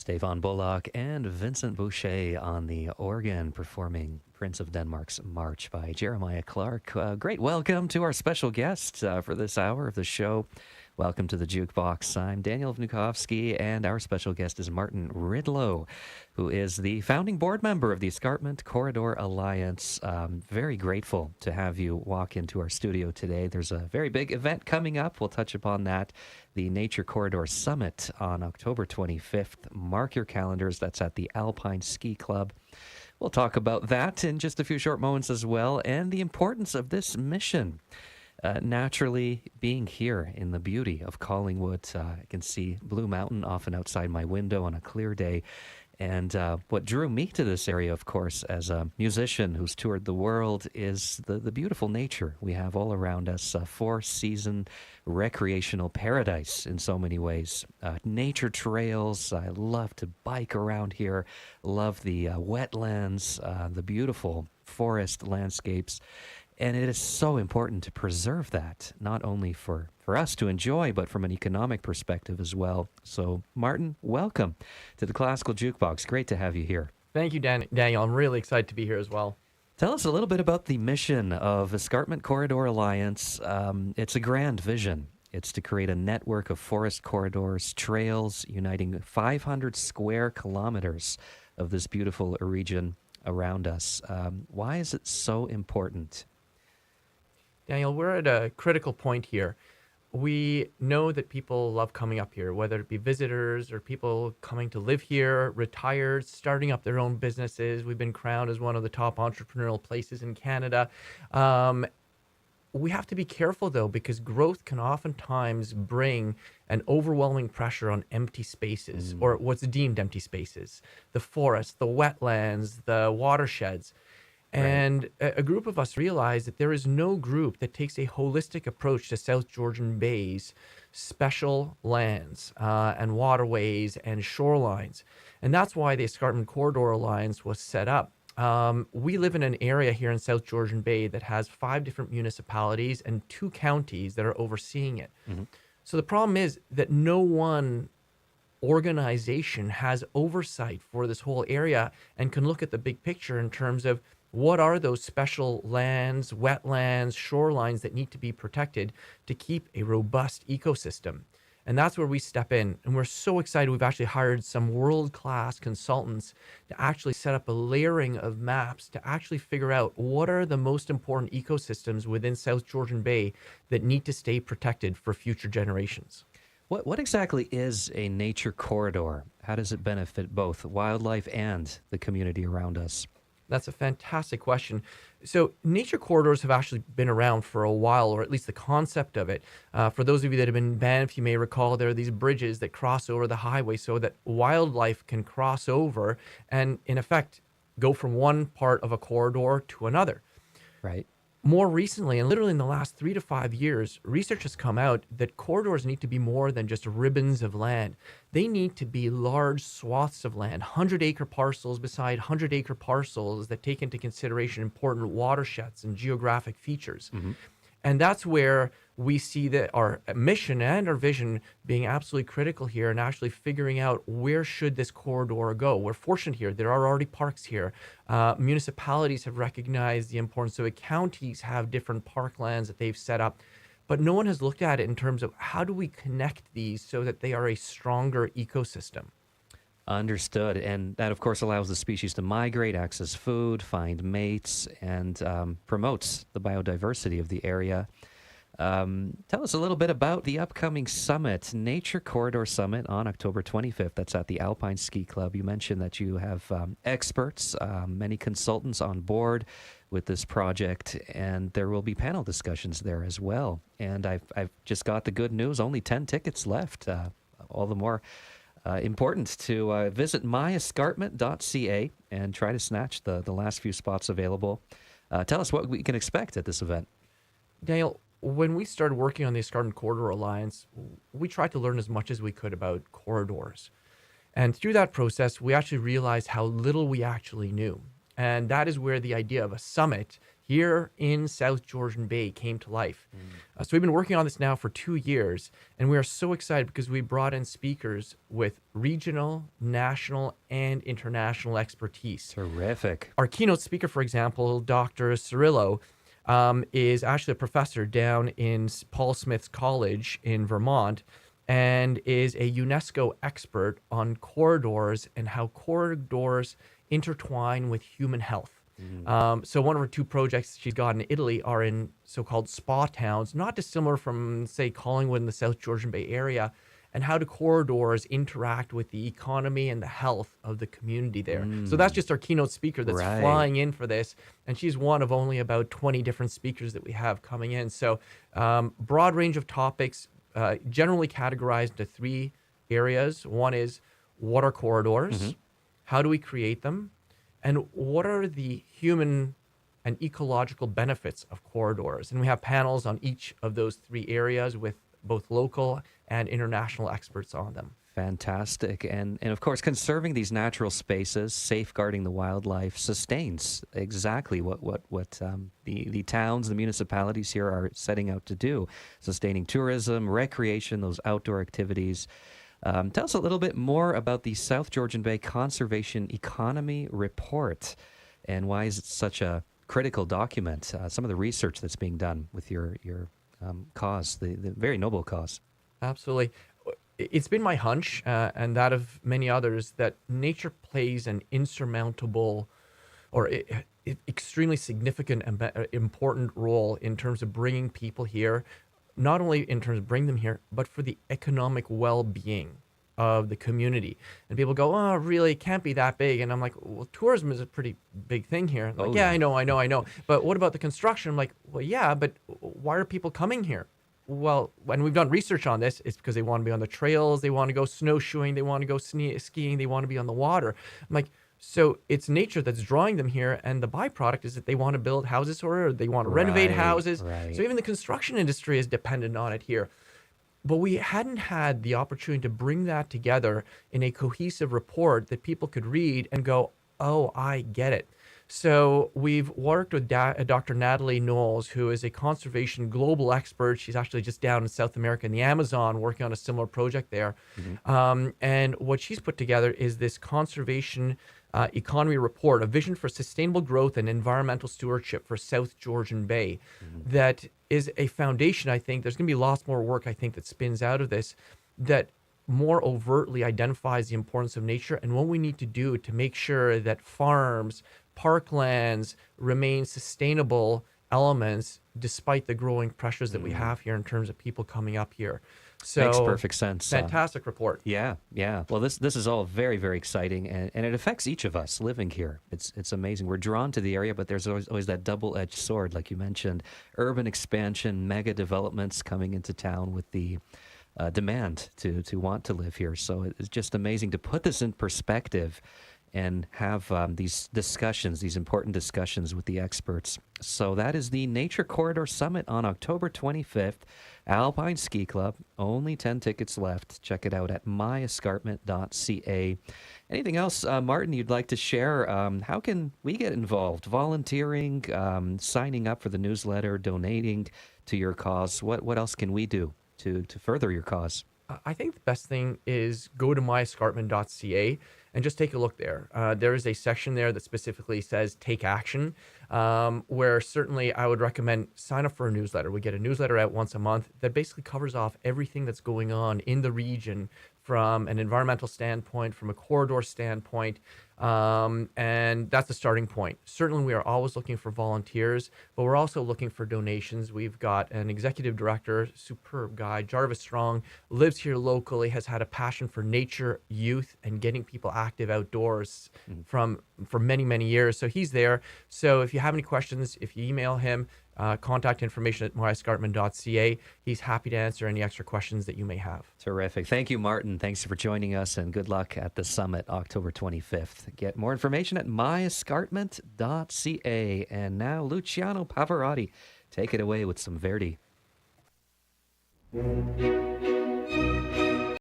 Stefan Bullock and Vincent Boucher on the organ performing Prince of Denmark's March by Jeremiah Clark. Great welcome to our special guest for this hour of the show. Welcome to the Jukebox. I'm Daniel Vnukowski, and our special guest is Martin Rydlo, who is the founding board member of the Escarpment Corridor Alliance. Very grateful to have you walk into our studio today. There's a very big event coming up. We'll touch upon that. The Nature Corridor Summit on October 25th. Mark your calendars. That's at the Alpine Ski Club. We'll talk about that in just a few short moments as well, and the importance of this mission. Naturally, being here in the beauty of Collingwood, I can see Blue Mountain often outside my window on a clear day. And what drew me to this area, of course, as a musician who's toured the world, is the beautiful nature we have all around us. A four-season recreational paradise in so many ways. Nature trails. I love to bike around here. Love the wetlands, the beautiful forest landscapes. And it is so important to preserve that, not only for us to enjoy, but from an economic perspective as well. So, Martin, welcome to the Classical Jukebox. Great to have you here. Thank you, Daniel. I'm really excited to be here as well. Tell us a little bit about the mission of Escarpment Corridor Alliance. It's a grand vision. It's to create a network of forest corridors, trails, uniting 500 square kilometers of this beautiful region around us. Why is it so important? Daniel, we're at a critical point here. We know that people love coming up here, whether it be visitors or people coming to live here, retired, starting up their own businesses. We've been crowned as one of the top entrepreneurial places in Canada. We have to be careful, though, because growth can oftentimes bring an overwhelming pressure on empty spaces, or what's deemed empty spaces, the forests, the wetlands, the watersheds. And a group of us realized that there is no group that takes a holistic approach to South Georgian Bay's special lands and waterways and shorelines. And that's why the Escarpment Corridor Alliance was set up. We live in an area here in South Georgian Bay that has 5 different municipalities and 2 counties that are overseeing it. Mm-hmm. So the problem is that no one organization has oversight for this whole area and can look at the big picture in terms of what are those special lands, wetlands, shorelines that need to be protected to keep a robust ecosystem. And that's where we step in. And we're so excited. We've actually hired some world-class consultants to actually set up a layering of maps to actually figure out what are the most important ecosystems within South Georgian Bay that need to stay protected for future generations. What exactly is a nature corridor? How does it benefit both wildlife and the community around us? That's a fantastic question. So nature corridors have actually been around for a while, or at least the concept of it. For those of you that have been in Banff, you may recall there are these bridges that cross over the highway so that wildlife can cross over and, in effect, go from one part of a corridor to another. Right. More recently, and literally in the last 3 to 5 years, research has come out that corridors need to be more than just ribbons of land. They need to be large swaths of land, 100-acre parcels beside 100-acre parcels that take into consideration important watersheds and geographic features. Mm-hmm. And that's where we see that our mission and our vision being absolutely critical here and actually figuring out where should this corridor go. We're fortunate here. There are already parks here. Municipalities have recognized the importance. So counties have different parklands that they've set up. But no one has looked at it in terms of how do we connect these so that they are a stronger ecosystem. Understood. And that, of course, allows the species to migrate, access food, find mates, and promotes the biodiversity of the area. Tell us a little bit about the upcoming summit, Nature Corridor Summit on October 25th. That's at the Alpine Ski Club. You mentioned that you have experts, many consultants on board with this project, and there will be panel discussions there as well. And I've just got the good news, only 10 tickets left, all the more important to visit myescarpment.ca and try to snatch the last few spots available. Tell us what we can expect at this event. Daniel, when we started working on the Escarpment Corridor Alliance, we tried to learn as much as we could about corridors. And through that process, we actually realized how little we actually knew. And that is where the idea of a summit here in South Georgian Bay came to life. So we've been working on this now for 2 years, and we are so excited because we brought in speakers with regional, national, and international expertise. Terrific. Our keynote speaker, for example, Dr. Cirillo, is actually a professor down in Paul Smith's College in Vermont, and is a UNESCO expert on corridors and how corridors intertwine with human health. So one of her 2 projects she's got in Italy are in so-called spa towns, not dissimilar from, say, Collingwood in the South Georgian Bay area, and how do corridors interact with the economy and the health of the community there. So that's just our keynote speaker that's Right. flying in for this, and she's one of only about 20 different speakers that we have coming in. So broad range of topics, generally categorized into 3 areas. One is, what are corridors? How do we create them? And what are the human and ecological benefits of corridors? And we have panels on each of those 3 areas with both local and international experts on them. Fantastic. And of course, conserving these natural spaces, safeguarding the wildlife sustains exactly what the towns, the municipalities here are setting out to do, sustaining tourism, recreation, those outdoor activities. Tell us a little bit more about the South Georgian Bay Conservation Economy Report, and why is it such a critical document? Some of the research that's being done with your cause, the very noble cause. Absolutely. It's been my hunch, and that of many others, that nature plays an insurmountable or extremely significant and important role in terms of bringing people here, not only in terms of bringing them here, but for the economic well-being of the community. And people go, oh, really, it can't be that big. And I'm like, well, tourism is a pretty big thing here. Like, yeah, I know. But what about the construction? I'm like, well, yeah, but why are people coming here? Well, when we've done research on this, it's because they want to be on the trails, they want to go snowshoeing, they want to go skiing, they want to be on the water. I'm like, so it's nature that's drawing them here, and the byproduct is that they want to build houses or they want to renovate houses. Right. So even the construction industry is dependent on it here. But we hadn't had the opportunity to bring that together in a cohesive report that people could read and go, oh, I get it. So we've worked with Dr. Natalie Knowles, who is a conservation global expert. She's actually just down in South America in the Amazon working on a similar project there. And what she's put together is this conservation economy report, a vision for sustainable growth and environmental stewardship for South Georgian Bay. That is a foundation, I think. There's going to be lots more work, I think, that spins out of this, that more overtly identifies the importance of nature and what we need to do to make sure that farms, parklands remain sustainable elements despite the growing pressures that we have here in terms of people coming up here. So makes perfect sense. Fantastic report. Yeah. Well, this is all very, very exciting, and it affects each of us living here. It's amazing. We're drawn to the area, but there's always that double-edged sword, like you mentioned, urban expansion, mega developments coming into town with the demand to want to live here. So it's just amazing to put this in perspective and have these discussions, these important discussions with the experts. So that is the Nature Corridor Summit on October 25th. Alpine Ski Club, only 10 tickets left. Check it out at myescarpment.ca. Anything else, Martin, you'd like to share? How can we get involved? Volunteering, signing up for the newsletter, donating to your cause. What else can we do to further your cause? I think the best thing is go to myescarpment.ca and just take a look there. There is a section there that specifically says take action, where certainly I would recommend sign up for a newsletter. We get a newsletter out once a month that basically covers off everything that's going on in the region from an environmental standpoint, from a corridor standpoint, and that's the starting point. Certainly, we are always looking for volunteers, but we're also looking for donations. We've got an executive director, superb guy, Jarvis Strong, lives here locally, has had a passion for nature, youth, and getting people active outdoors for many, many years. So he's there. So if you have any questions, if you email him, contact information at myescarpment.ca. He's happy to answer any extra questions that you may have. Terrific. Thank you, Martin. Thanks for joining us, and good luck at the summit October 25th. Get more information at myescarpment.ca. And now, Luciano Pavarotti, take it away with some Verdi.